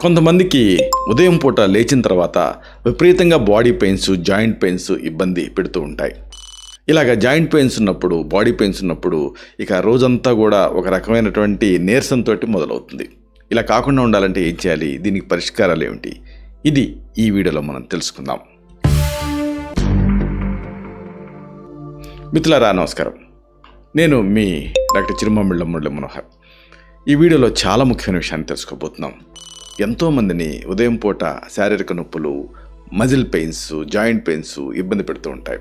కొంతమందికి ఉదయం పూట లేచిన తర్వాత విపరీతంగా బాడీ పెయిన్స్, జాయింట్ పెయిన్స్ ఇబ్బంది పెడుతూ ఉంటాయి. ఇలాగ జాయింట్ పెయిన్స్ ఉన్నప్పుడు, బాడీ పెయిన్స్ ఉన్నప్పుడు ఇక రోజంతా కూడా ఒక రకమైనటువంటి నీరసంతో మొదలవుతుంది. ఇలా కాకుండా ఉండాలంటే ఏం చేయాలి? దీనికి పరిష్కారాలు ఏమిటి? ఇది ఈ వీడియోలో మనం తెలుసుకుందాం. మిత్రులారా నమస్కారం. నేను మీ డాక్టర్ చిరుమామిళ్ళ మురళీ మనోహర్. ఈ వీడియోలో చాలా ముఖ్యమైన విషయాన్ని తెలుసుకోబోతున్నాం. ఎంతోమందిని ఉదయం పూట శారీరక నొప్పులు, మజిల్ పెయిన్స్, జాయింట్ పెయిన్స్ ఇబ్బంది పెడుతూ ఉంటాయి.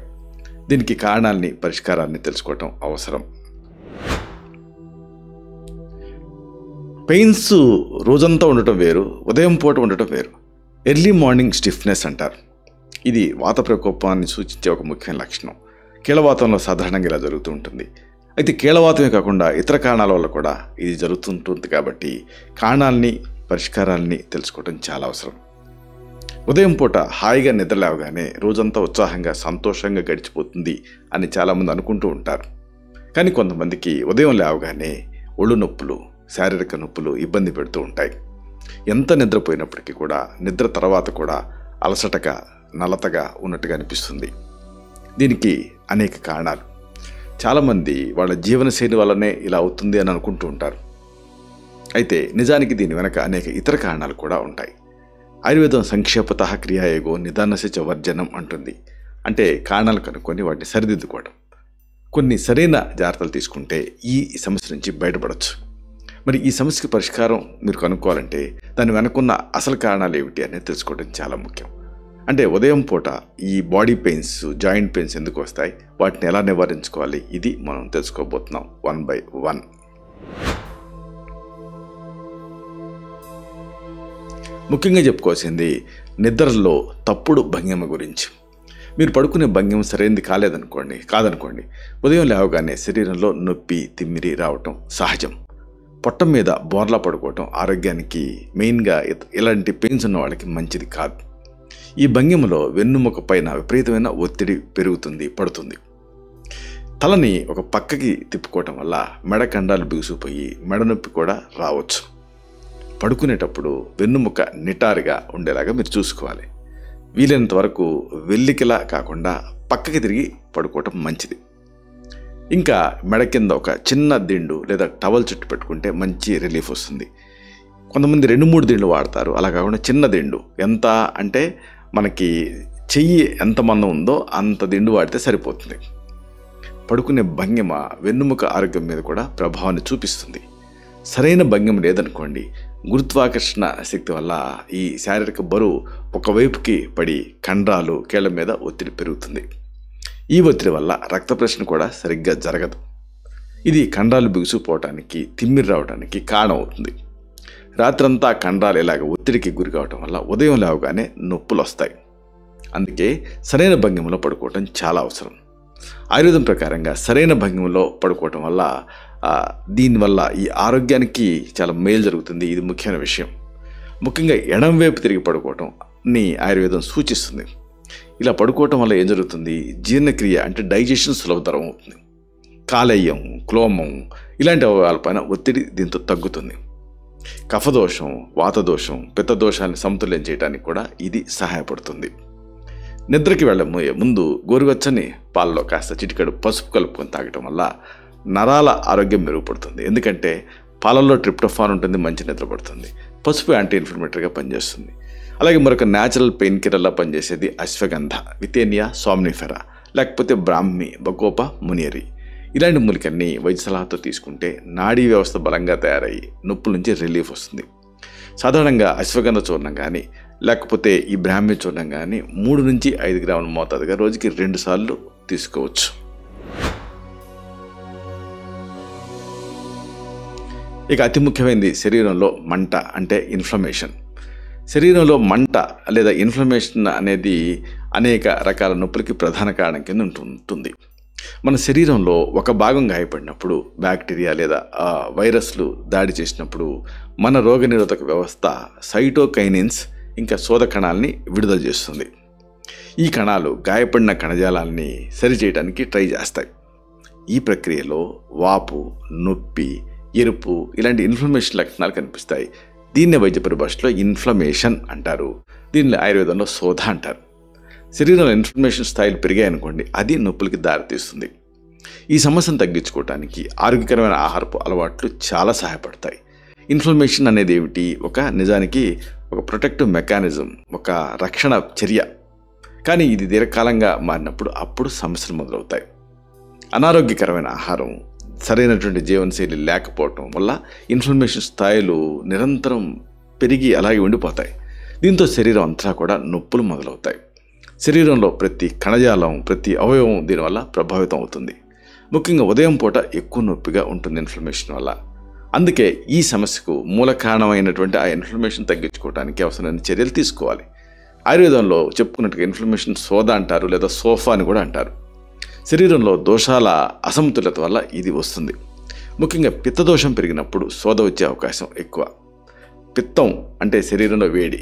దీనికి కారణాలని, పరిష్కారాన్ని తెలుసుకోవటం అవసరం. పెయిన్స్ రోజంతా ఉండటం వేరు, ఉదయం పూట ఉండటం వేరు. ఎర్లీ మార్నింగ్ స్టిఫ్నెస్ అంటారు. ఇది వాత ప్రకోపాన్ని సూచించే ఒక ముఖ్యమైన లక్షణం. కీళ్ళవాతంలో సాధారణంగా ఇలా జరుగుతూ ఉంటుంది. అయితే కీళ్ళవాతమే కాకుండా ఇతర కారణాల వల్ల కూడా ఇది జరుగుతుంటుంది. కాబట్టి కారణాలని, పరిష్కారాలని తెలుసుకోవడం చాలా అవసరం. ఉదయం పూట హాయిగా నిద్ర లేవగానే రోజంతా ఉత్సాహంగా, సంతోషంగా గడిచిపోతుంది అని చాలామంది అనుకుంటూ ఉంటారు. కానీ కొంతమందికి ఉదయం లేవగానే ఒళ్ళు నొప్పులు, శారీరక నొప్పులు ఇబ్బంది పెడుతూ ఉంటాయి. ఎంత నిద్రపోయినప్పటికీ కూడా నిద్ర తర్వాత కూడా అలసటగా, నలతగా ఉన్నట్టుగా అనిపిస్తుంది. దీనికి అనేక కారణాలు. చాలామంది వాళ్ళ జీవనశైలి వల్లనే ఇలా అవుతుంది అని అనుకుంటూ ఉంటారు. అయితే నిజానికి దీని వెనక అనేక ఇతర కారణాలు కూడా ఉంటాయి. ఆయుర్వేదం సంక్షేపతః క్రియాయోగో నిదానస్య చ వర్జనం అంటుంది. అంటే కారణాలు కనుక్కొని వాటిని సరిదిద్దుకోవడం. కొన్ని సరైన జాగ్రత్తలు తీసుకుంటే ఈ సమస్య నుంచి బయటపడవచ్చు. మరి ఈ సమస్యకి పరిష్కారం మీరు కనుక్కోవాలంటే దాని వెనుకున్న అసలు కారణాలు ఏమిటి అనేది తెలుసుకోవడం చాలా ముఖ్యం. అంటే ఉదయం పూట ఈ బాడీ పెయిన్స్, జాయింట్ పెయిన్స్ ఎందుకు వస్తాయి, వాటిని ఎలా నివారించుకోవాలి, ఇది మనం తెలుసుకోబోతున్నాం 1 by 1. ముఖ్యంగా చెప్పుకోవాల్సింది నిద్రలో తప్పుడు భంగిమ గురించి. మీరు పడుకునే భంగిమ సరైనది కాదనుకోండి, ఉదయం లేవగానే శరీరంలో నొప్పి, తిమ్మిరి రావటం సహజం. పొట్ట మీద బోర్లా పడుకోవటం ఆరోగ్యానికి, మెయిన్గా ఇలాంటి పెయిన్స్ ఉన్న వాళ్ళకి మంచిది కాదు. ఈ భంగిమలో వెన్నుముక పైన విపరీతమైన ఒత్తిడి పడుతుంది. తలని ఒక పక్కకి తిప్పుకోవటం వల్ల మెడ కండాలు బిగుసిపోయి మెడ నొప్పి కూడా రావచ్చు. పడుకునేటప్పుడు వెన్నుముక నిటారుగా ఉండేలాగా మీరు చూసుకోవాలి. వీలైనంత వరకు వెల్లికిలా కాకుండా పక్కకి తిరిగి పడుకోవటం మంచిది. ఇంకా మెడ కింద ఒక చిన్న దిండు లేదా టవల్ చుట్టు పెట్టుకుంటే మంచి రిలీఫ్ వస్తుంది. కొంతమంది 2-3 దిండ్లు వాడతారు. అలా కాకుండా చిన్న దిండు, ఎంత అంటే మనకి చెయ్యి ఎంత మందం ఉందో అంత దిండు వాడితే సరిపోతుంది. పడుకునే భంగిమ వెన్నుముక ఆరోగ్యం మీద కూడా ప్రభావాన్ని చూపిస్తుంది. సరైన భంగిమ లేదనుకోండి, గురుత్వాకర్షణ శక్తి వల్ల ఈ శారీరక బరువు ఒకవైపుకి పడి కండరాలు, కీళ్ళ మీద ఒత్తిడి పెరుగుతుంది. ఈ ఒత్తిడి వల్ల రక్త ప్రసరణ కూడా సరిగ్గా జరగదు. ఇది కండరాలు బిగుసుకుపోవటానికి, తిమ్మిరి రావడానికి కారణం అవుతుంది. రాత్రంతా కండరాలు ఇలాగ ఒత్తిడికి గురి కావటం వల్ల ఉదయం లేవగానే నొప్పులు వస్తాయి. అందుకే సరైన భంగిమలో పడుకోవటం చాలా అవసరం. ఆయుర్వేదం ప్రకారంగా సరైన భంగిమలో పడుకోవటం వల్ల దీనివల్ల ఈ ఆరోగ్యానికి చాలా మేలు జరుగుతుంది. ఇది ముఖ్యమైన విషయం. ముఖ్యంగా ఎడం వైపు తిరిగి పడుకోవటంని ఆయుర్వేదం సూచిస్తుంది. ఇలా పడుకోవటం వల్ల ఏం జరుగుతుంది? జీర్ణక్రియ అంటే డైజెషన్ సులభతరం అవుతుంది. కాలేయం, క్లోమం ఇలాంటి అవయవాలపైన ఒత్తిడి దీంతో తగ్గుతుంది. కఫదోషం, వాతదోషం, పిత్తదోషాన్ని సమతుల్యం చేయడానికి కూడా ఇది సహాయపడుతుంది. నిద్రకి వెళ్ళబోయే ముందు గోరువెచ్చని పాలలో కాస్త చిటికెడు పసుపు కలుపుకొని తాగటం వల్ల నరాల ఆరోగ్యం మెరుగుపడుతుంది. ఎందుకంటే పాలల్లో ట్రిప్టోఫాన్ ఉంటుంది, మంచి నిద్ర పడుతుంది. పసుపు యాంటీ ఇన్ఫ్లమేటరీగా పనిచేస్తుంది. అలాగే మరొక న్యాచురల్ పెయిన్ కిల్లర్లా పనిచేసేది అశ్వగంధ, వితేనియా సామ్నిఫెరా, లేకపోతే బ్రాహ్మి, బకోపా మునియరి. ఇలాంటి మూలికల్ని వైద్య సలహాతో తీసుకుంటే నాడీ వ్యవస్థ బలంగా తయారయ్యి నొప్పుల నుంచి రిలీఫ్ వస్తుంది. సాధారణంగా అశ్వగంధ చూర్ణం కానీ లేకపోతే ఈ బ్రాహ్మి చూర్ణం కానీ 3 నుంచి 5 గ్రాముల మోతాదుగా రోజుకి 2 సార్లు తీసుకోవచ్చు. ఇక అతి ముఖ్యమైనది శరీరంలో మంట, అంటే ఇన్ఫ్లమేషన్. శరీరంలో మంట లేదా ఇన్ఫ్లమేషన్ అనేది అనేక రకాల నొప్పులకి ప్రధాన కారణం కింద ఉంటుంది. మన శరీరంలో ఒక భాగం గాయపడినప్పుడు, బ్యాక్టీరియా లేదా వైరస్లు దాడి చేసినప్పుడు మన రోగనిరోధక వ్యవస్థ సైటోకైనిన్స్ ఇంకా శోధ కణాలని విడుదల చేస్తుంది. ఈ కణాలు గాయపడిన కణజాలాన్ని సరిచేయడానికి ట్రై చేస్తాయి. ఈ ప్రక్రియలో వాపు, నొప్పి, ఎరుపు ఇలాంటి ఇన్ఫ్లమేషన్ లక్షణాలు కనిపిస్తాయి. దీన్నే వైద్య పరిభాషలో ఇన్ఫ్లమేషన్ అంటారు. దీనిని ఆయుర్వేదంలో శోధ అంటారు. శరీరంలో ఇన్ఫ్లమేషన్ స్థాయిలు పెరిగాయనుకోండి, అది నొప్పులకి దారితీస్తుంది. ఈ సమస్యను తగ్గించుకోవడానికి ఆరోగ్యకరమైన ఆహారపు అలవాట్లు చాలా సహాయపడతాయి. ఇన్ఫ్లమేషన్ అనేది ఏమిటి? నిజానికి ఒక ప్రొటెక్టివ్ మెకానిజం, ఒక రక్షణ చర్య. కానీ ఇది దీర్ఘకాలంగా మారినప్పుడు అప్పుడు సమస్యలు మొదలవుతాయి. అనారోగ్యకరమైన ఆహారం, సరైనటువంటి జీవనశైలి లేకపోవటం వల్ల ఇన్ఫ్లమేషన్ స్థాయిలు నిరంతరం పెరిగి అలాగే ఉండిపోతాయి. దీంతో శరీరం అంతా కూడా నొప్పులు మొదలవుతాయి. శరీరంలో ప్రతి కణజాలం, ప్రతి అవయవం దీనివల్ల ప్రభావితం అవుతుంది. ముఖ్యంగా ఉదయం పూట ఎక్కువ నొప్పిగా ఉంటుంది ఇన్ఫ్లమేషన్ వల్ల. అందుకే ఈ సమస్యకు మూల కారణమైనటువంటి ఆ ఇన్ఫ్లమేషన్ తగ్గించుకోవడానికి అవసరమైన చర్యలు తీసుకోవాలి. ఆయుర్వేదంలో చెప్పుకున్నట్టుగా ఇన్ఫ్లమేషన్ శోధ అంటారు, లేదా సోఫా అని కూడా అంటారు. శరీరంలో దోషాల అసమతుల్యత వల్ల ఇది వస్తుంది. ముఖ్యంగా పిత్తదోషం పెరిగినప్పుడు శోధ వచ్చే అవకాశం ఎక్కువ. పిత్తం అంటే శరీరంలో వేడి,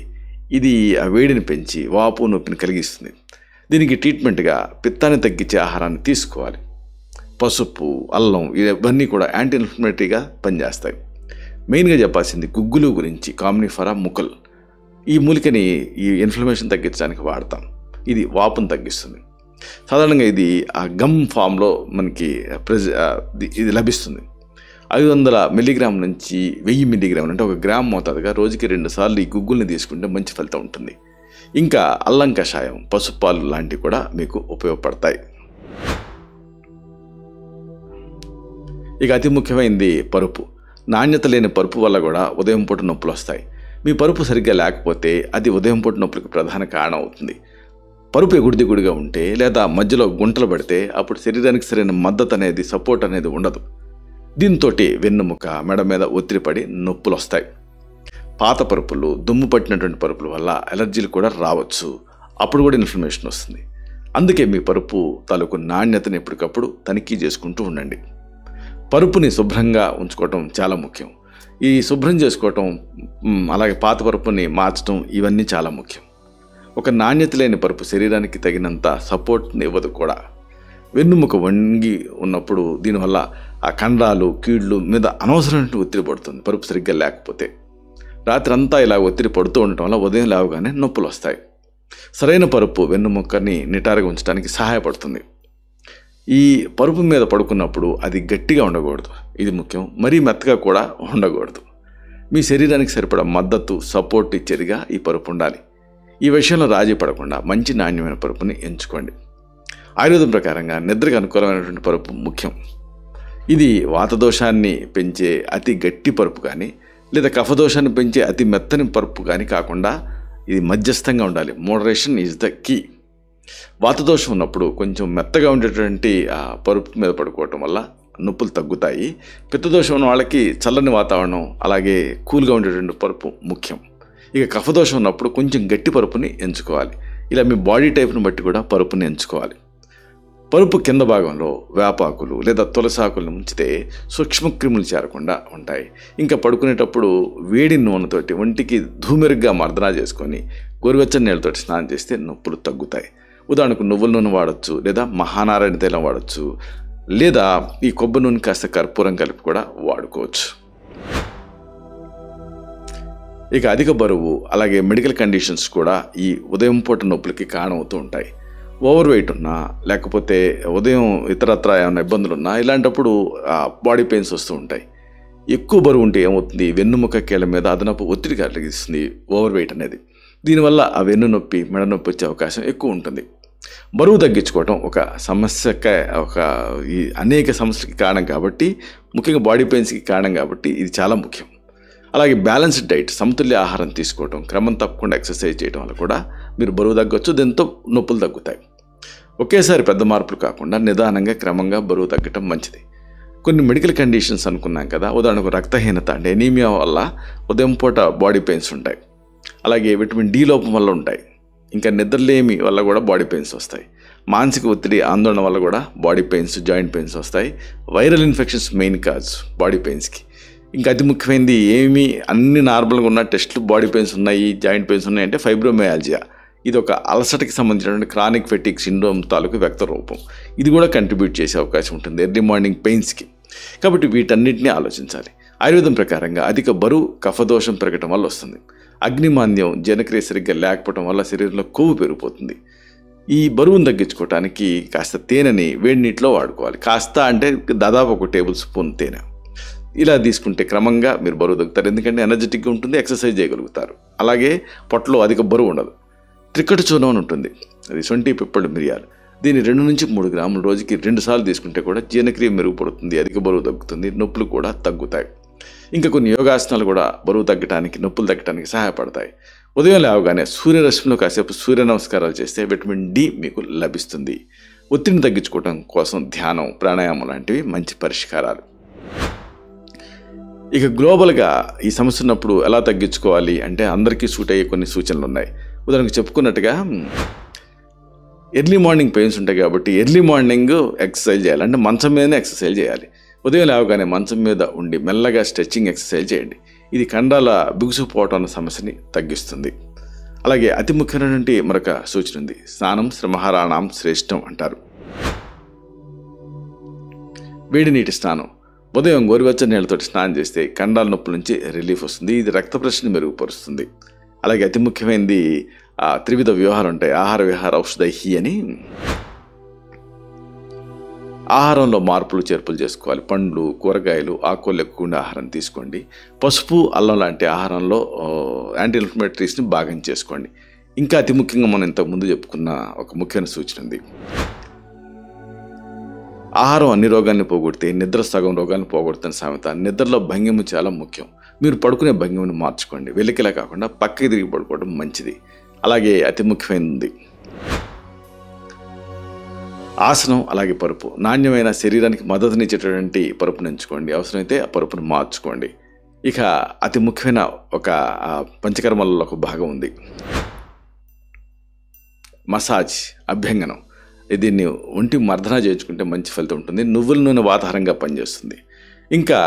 ఇది ఆ వేడిని పెంచి వాపు నొప్పిని కలిగిస్తుంది. దీనికి ట్రీట్మెంట్గా పిత్తాన్ని తగ్గించే ఆహారాన్ని తీసుకోవాలి. పసుపు, అల్లం ఇవన్నీ కూడా యాంటీ ఇన్ఫ్లమేటరీగా పనిచేస్తాయి. మెయిన్గా చెప్పాల్సింది గుగ్గులు గురించి, కామ్నిఫరా ముకల్. ఈ మూలికని ఈ ఇన్ఫ్లమేషన్ తగ్గించడానికి వాడతాం. ఇది వాపును తగ్గిస్తుంది. సాధారణంగా ఇది ఆ గమ్ ఫామ్లో మనకి ఇది లభిస్తుంది. 500 మిల్లీగ్రామ్ నుంచి 1000 మిల్లీగ్రాములు అంటే 1 గ్రామ్ మోతాదుగా రోజుకి 2 సార్లు ఈ గుగ్గుల్ని తీసుకుంటే మంచి ఫలితం ఉంటుంది. ఇంకా అల్లం కషాయం, పసుపాలు లాంటివి కూడా మీకు ఉపయోగపడతాయి. ఇక అతి ముఖ్యమైనది పరుపు. నాణ్యత లేని పరుపు వల్ల కూడా ఉదయం పూట నొప్పులు వస్తాయి. మీ పరుపు సరిగ్గా లేకపోతే అది ఉదయం పూట నొప్పులకు ప్రధాన కారణం అవుతుంది. పరుపు ఎగుడిదిగుడిగా ఉంటే లేదా మధ్యలో గుంటలు పడితే అప్పుడు శరీరానికి సరైన మద్దతు అనేది, సపోర్ట్ అనేది ఉండదు. దీంతో వెన్నుముక, మెడ మీద ఒత్తిడి పడి నొప్పులు వస్తాయి. పాత పరుపులు, దుమ్ము పట్టినటువంటి పరుపుల వల్ల ఎలర్జీలు కూడా రావచ్చు. అప్పుడు కూడా ఇన్ఫ్లమేషన్ వస్తుంది. అందుకే మీ పరుపు తాలూకు నాణ్యతను ఎప్పటికప్పుడు తనిఖీ చేసుకుంటూ ఉండండి. పరుపుని శుభ్రంగా ఉంచుకోవటం చాలా ముఖ్యం. ఈ శుభ్రం చేసుకోవటం, అలాగే పాత పరుపుని మార్చడం, ఇవన్నీ చాలా ముఖ్యం. ఒక నాణ్యత లేని పరుపు శరీరానికి తగినంత సపోర్ట్ని ఇవ్వదు కూడా. వెన్నుముక వంగి ఉన్నప్పుడు దీనివల్ల ఆ కండరాలు, కీళ్ళు మీద అనవసరమైన ఒత్తిడి పడుతుంది పరుపు సరిగ్గా లేకపోతే. రాత్రి అంతా ఇలా ఒత్తిడి పడుతూ ఉండటం వల్ల ఉదయం లేవగానే నొప్పులు వస్తాయి. సరైన పరుపు వెన్నుముక్కని నిటారుగా ఉంచడానికి సహాయపడుతుంది. ఈ పరుపు మీద పడుకున్నప్పుడు అది గట్టిగా ఉండకూడదు, ఇది ముఖ్యం. మరీ మెత్తగా కూడా ఉండకూడదు. మీ శరీరానికి సరిపడా మద్దతు, సపోర్ట్ ఇచ్చేదిగా ఈ పరుపు ఉండాలి. ఈ విషయంలో రాజీ పడకుండా మంచి నాణ్యమైన పరుపుని ఎంచుకోండి. ఆయుర్వేదం ప్రకారంగా నిద్రకు అనుకూలమైనటువంటి పరుపు ముఖ్యం. ఇది వాతదోషాన్ని పెంచే అతి గట్టి పరుపు కానీ, లేదా కఫదోషాన్ని పెంచే అతి మెత్తని పరుపు కానీ కాకుండా ఇది మధ్యస్థంగా ఉండాలి. Moderation is the key. వాతదోషం ఉన్నప్పుడు కొంచెం మెత్తగా ఉండేటువంటి ఆ పరుపు మీద పడుకోవటం వల్ల నొప్పులు తగ్గుతాయి. పిత్తదోషం ఉన్న వాళ్ళకి చల్లని వాతావరణం, అలాగే కూల్గా ఉండేటువంటి పరుపు ముఖ్యం. ఇక కఫదోషం ఉన్నప్పుడు కొంచెం గట్టి పరుపుని ఎంచుకోవాలి. ఇలా మీ బాడీ టైప్ని బట్టి కూడా పరుపుని ఎంచుకోవాలి. పరుపు కింద భాగంలో వేపాకులు లేదా తులసాకులను ఉంచితే సూక్ష్మక్రిములు చేరకుండా ఉంటాయి. ఇంకా పడుకునేటప్పుడు వేడి నూనెతోటి ఒంటికి ధూమెరుగ్గా మర్దనా చేసుకొని గోరువెచ్చని నీళ్ళతోటి స్నానం చేస్తే నొప్పులు తగ్గుతాయి. ఉదాహరణకు నువ్వుల నూనె వాడచ్చు, లేదా మహానారాయణ తైలం వాడచ్చు, లేదా ఈ కొబ్బరి నూనె కాస్త కర్పూరం కలిపి కూడా వాడుకోవచ్చు. ఇక అధిక బరువు, అలాగే మెడికల్ కండిషన్స్ కూడా ఈ ఉదయం పూట నొప్పులకి కారణమవుతూ ఉంటాయి. ఓవర్ వెయిట్ ఉన్నా, లేకపోతే ఉదయం ఇతరత్ర ఏమైనా ఇబ్బందులు ఉన్నా, ఇలాంటప్పుడు బాడీ పెయిన్స్ వస్తూ ఉంటాయి. ఎక్కువ బరువు ఉంటే ఏమవుతుంది, వెన్నుముక కీళ్ళ మీద అదనపు ఒత్తిడి కలిగిస్తుంది ఓవర్ వెయిట్ అనేది. దీనివల్ల ఆ వెన్ను నొప్పి, మెడ నొప్పి వచ్చే అవకాశం ఎక్కువ ఉంటుంది. బరువు తగ్గించుకోవటం ఒక సమస్యకే, ఈ అనేక సమస్యలకి కారణం కాబట్టి, ముఖ్యంగా బాడీ పెయిన్స్కి కారణం కాబట్టి ఇది చాలా ముఖ్యం. అలాగే బ్యాలెన్స్డ్ డైట్, సమతుల్య ఆహారం తీసుకోవటం, క్రమం తప్పకుండా ఎక్సర్సైజ్ చేయడం వల్ల కూడా మీరు బరువు తగ్గొచ్చు. దీంతో నొప్పులు తగ్గుతాయి. ఒకేసారి పెద్ద మార్పులు కాకుండా నిదానంగా, క్రమంగా బరువు తగ్గటం మంచిది. కొన్ని మెడికల్ కండిషన్స్ అనుకున్నాం కదా, ఉదాహరణకు రక్తహీనత అంటే ఎనీమియా వల్ల ఉదయం పూట బాడీ పెయిన్స్ ఉంటాయి. అలాగే విటమిన్ డి లోపం వల్ల ఉంటాయి. ఇంకా నిద్రలేమి వల్ల కూడా బాడీ పెయిన్స్ వస్తాయి. మానసిక ఒత్తిడి, ఆందోళన వల్ల కూడా బాడీ పెయిన్స్, జాయింట్ పెయిన్స్ వస్తాయి. Viral infections main cause body పెయిన్స్కి. ఇంకా అతి ముఖ్యమైనది ఏమీ అన్ని నార్మల్గా ఉన్న టెస్టులు బాడీ పెయిన్స్ ఉన్నాయి, జాయింట్ పెయిన్స్ ఉన్నాయి అంటే ఫైబ్రోమయాల్జియా. ఇది ఒక అలసటకి సంబంధించినటువంటి క్రానిక్ ఫెటిక్ సిండ్రోమ్ తాలూకు వ్యక్త రూపం. ఇది కూడా కంట్రిబ్యూట్ చేసే అవకాశం ఉంటుంది ఎర్లీ మార్నింగ్ పెయిన్స్కి. కాబట్టి వీటన్నిటిని ఆలోచించాలి. ఆయుర్వేదం ప్రకారంగా అధిక బరువు కఫదోషం పెరగటం వల్ల వస్తుంది. అగ్నిమాంద్యం జీర్ణక్రియ సరిగ్గా లేకపోవడం వల్ల శరీరంలో కొవ్వు పెరిగిపోతుంది. ఈ బరువును తగ్గించుకోవడానికి కాస్త తేనెని వేడి నీటిలో వాడుకోవాలి. కాస్త అంటే దాదాపు 1 టేబుల్ స్పూన్ తేనె. ఇలా తీసుకుంటే క్రమంగా మీరు బరువు తగ్గుతారు. ఎందుకంటే ఎనర్జెటిక్గా ఉంటుంది, ఎక్సర్సైజ్ చేయగలుగుతారు. అలాగే పొట్టలో అధిక బరువు ఉండదు. త్రికట చూర్ణం అని ఉంటుంది, అది శొంఠి, పిప్పళ్ళు, మిరియాలు. దీన్ని 2 నుంచి 3 గ్రాములు రోజుకి 2 సార్లు తీసుకుంటే కూడా జీర్ణక్రియ మెరుగుపడుతుంది, అధిక బరువు తగ్గుతుంది, నొప్పులు కూడా తగ్గుతాయి. ఇంకా కొన్ని యోగాసనాలు కూడా బరువు తగ్గడానికి, నొప్పులు తగ్గడానికి సహాయపడతాయి. ఉదయం లేవగానే సూర్యరశ్మిలో కాసేపు సూర్య నమస్కారాలు చేస్తే విటమిన్ డి మీకు లభిస్తుంది. ఒత్తిడిని తగ్గించుకోవడం కోసం ధ్యానం, ప్రాణాయామం లాంటివి మంచి పరిష్కారాలు. ఇక గ్లోబల్గా ఈ సమస్య ఉన్నప్పుడు ఎలా తగ్గించుకోవాలి అంటే అందరికీ సూట్ అయ్యే కొన్ని సూచనలు ఉన్నాయి. ఉదాహరణకు చెప్పుకున్నట్టుగా ఎర్లీ మార్నింగ్ పెయిన్స్ ఉంటాయి కాబట్టి ఎర్లీ మార్నింగ్ ఎక్సర్సైజ్ చేయాలి. అంటే మంచం మీదనే ఎక్సర్సైజ్ చేయాలి. ఉదయం లేవగానే మంచం మీద ఉండి మెల్లగా స్ట్రెచ్చింగ్ ఎక్సర్సైజ్ చేయండి. ఇది కండాల బిగుసుకుపోవటం అన్న సమస్యని తగ్గిస్తుంది. అలాగే అతి ముఖ్యమైనటువంటి మరొక సూచన ఉంది. స్నానం శ్రమహారాణం శ్రేష్టం అంటారు. వేడి నీటి స్నానం. ఉదయం గోరువెచ్చని నీళ్ళతో స్నానం చేస్తే కండాల నొప్పుల నుంచి రిలీఫ్ వస్తుంది. ఇది రక్త ప్రసరణ మెరుగుపరుస్తుంది. అలాగే అతి ముఖ్యమైనది త్రివిధ వ్యూహాలు ఉంటాయి. ఆహార విహార ఔషధైహి అని. ఆహారంలో మార్పులు చేర్పులు చేసుకోవాలి. పండ్లు, కూరగాయలు, ఆకుకూరలు ఎక్కువ ఆహారం తీసుకోండి. పసుపు, అల్లం లాంటి ఆహారంలో యాంటీ ఇన్ఫ్లమేటరీస్ని భాగం చేసుకోండి. ఇంకా అతి ముఖ్యంగా మనం ఇంతకుముందు చెప్పుకున్న ఒక ముఖ్యమైన సూచన ఉంది. ఆహారం అన్ని రోగాల్ని పోగొడితే నిద్ర సగం రోగాలను పోగొడుతున్న సామెత. నిద్రలో భంగిమ చాలా ముఖ్యం. మీరు పడుకునే భంగిమను మార్చుకోండి. వెలికిలా కాకుండా పక్కకి తిరిగి పడుకోవడం మంచిది. అలాగే అతి ముఖ్యమైనది ఆసనం, అలాగే పరుపు. నాణ్యమైన శరీరానికి మద్దతునిచ్చేటటువంటి పరుపును ఎంచుకోండి. అవసరమైతే ఆ పరుపును మార్చుకోండి. ఇక అతి ముఖ్యమైన ఒక పంచకర్మలలో ఒక భాగం ఉంది, మసాజ్, అభ్యంగనం. దీన్ని ఒంటి మర్దన చేయించుకుంటే మంచి ఫలితం ఉంటుంది. నువ్వుల నూనె వాతాహారంగా పనిచేస్తుంది. ఇంకా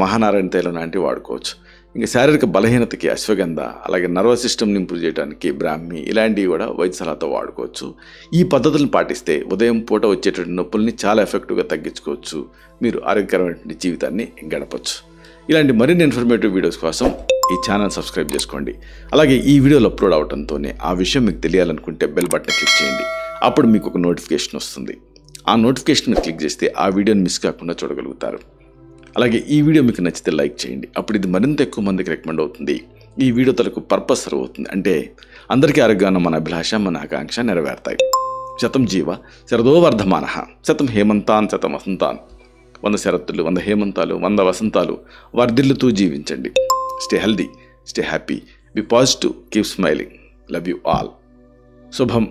మహానారాయణ తైలం లాంటివి వాడుకోవచ్చు. ఇంకా శారీరక బలహీనతకి అశ్వగంధ, అలాగే నర్వస్ సిస్టమ్ని ఇంప్రూవ్ చేయడానికి బ్రాహ్మి, ఇలాంటివి కూడా వైద్య సలహాతో వాడుకోవచ్చు. ఈ పద్ధతులను పాటిస్తే ఉదయం పూట వచ్చేటువంటి నొప్పుల్ని చాలా ఎఫెక్టివ్గా తగ్గించుకోవచ్చు. మీరు ఆరోగ్యకరమైన జీవితాన్ని గడపచ్చు. ఇలాంటి మరిన్ని ఇన్ఫర్మేటివ్ వీడియోస్ కోసం ఈ ఛానల్ సబ్స్క్రైబ్ చేసుకోండి. అలాగే ఈ వీడియోలు అప్లోడ్ అవడంతోనే ఆ విషయం మీకు తెలియాలనుకుంటే బెల్ బటన్ క్లిక్ చేయండి. అప్పుడు మీకు ఒక నోటిఫికేషన్ వస్తుంది. ఆ నోటిఫికేషన్ మీద క్లిక్ చేస్తే ఆ వీడియోని మిస్ కాకుండా చూడగలుగుతారు. అలాగే ఈ వీడియో మీకు నచ్చితే లైక్ చేయండి. అప్పుడు ఇది మరింత ఎక్కువ మందికి రికమెండ్ అవుతుంది. ఈ వీడియో తలకు పర్పస్ సర్వ్ అవుతుంది. అంటే అందరికీ ఆరోగ్యాన్ని మన అభిలాష, మన ఆకాంక్ష నెరవేరుతాయి. శతం జీవ శరదో వర్ధమానః, శతం హేమంతాన్ శతం వసంతాన్. 100 శరత్తులు, 100 హేమంతాలు, 100 వసంతాలు వర్ధిల్లుతూ జీవించండి. Stay healthy, stay happy, be positive, keep smiling. Love you all. శుభం.